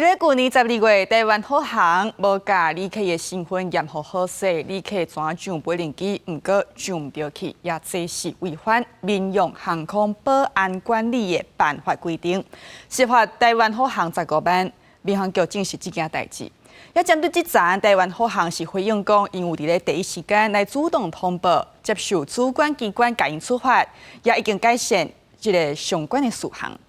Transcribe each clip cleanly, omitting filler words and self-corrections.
在去年12月，台灣虎航無甲旅客的身份驗好好勢，旅客轉上飛輪機，不過上唔到去，也這是違反民用航空保安管理的辦法規定。事發台灣虎航15班，民航局證實這件代誌。也針對這站，台灣虎航是回應講，因有佇第一時間來主動通報，接受主管機關甲因處罰，也已經改善這個相關的事項。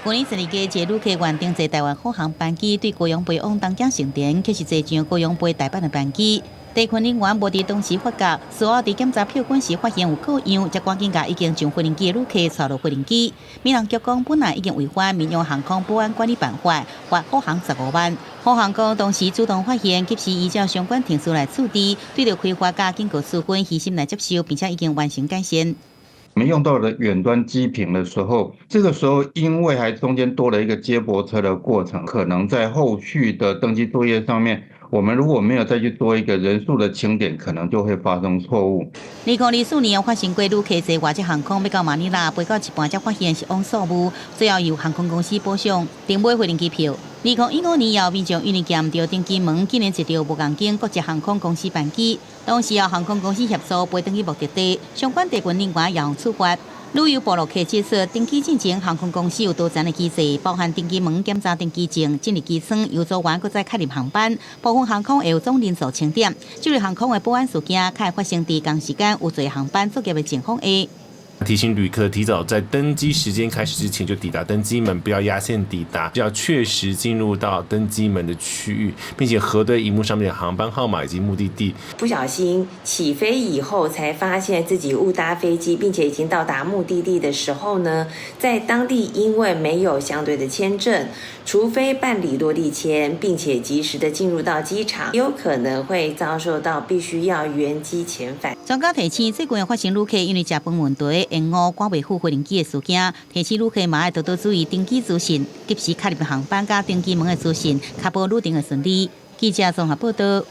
去年12月，一個旅客原訂坐台灣虎航班機對高雄飛往東京成田，卻是坐上高雄飛台北的班機。地勤人員無佇當時發覺，隨後佇檢查票根時發現有各樣，才趕緊把已經上飛輪機的旅客帶落飛輪機。民航局講，本來已經違反民用航空保安管理辦法，罰虎航15萬。虎航講當時主動發現，及時依照相關程序來處理，對着開發甲經過處分，虛心來接受，並且已經完成改善。我們用到了遠端機坪的時候，這個時候因為還中間多了一個接駁車的過程，可能在後續的登機作業上面，我們如果沒有再去多一個人數的清點，可能就會發生錯誤。2024年發生過旅客坐外籍航空要到馬尼拉，飛到一半才發現是枉數目，最後由航空公司補償，訂買飛輪機票。2015年後，民眾因為驗到登機門，竟然一條無共間國際航空公司班機，當時由航空公司協助飛登去目的地，相關地勤人員也予處罰。旅遊部落客指出，登機進前航空公司有多層的機制，包含登機門檢查登機證、進入機艙、由組員擱再開入航班。部分航空會有總人數清點，這類航空的保安事件，可能發生在同時間有儕航班作業的情況下。提醒旅客提早在登機時間開始之前就抵達登機門，不要壓線抵達，要確實進入到登機門的區域，並且核對螢幕上面的航班號碼以及目的地。不小心起飛以後才發現自己誤搭飛機，並且已經到達目的地的時候呢，在當地因為沒有相對的簽證，除非辦理落地簽，並且及時的進入到機場，有可能會遭受到必須要原機遣返。專家提醒，最近發生旅客因為食飯問題延誤趕袂赴飛輪機的事件，提醒旅客嘛要多多注意登機資訊，及時開入航班甲登機門的資訊，確保入定的順利。記者綜合報道。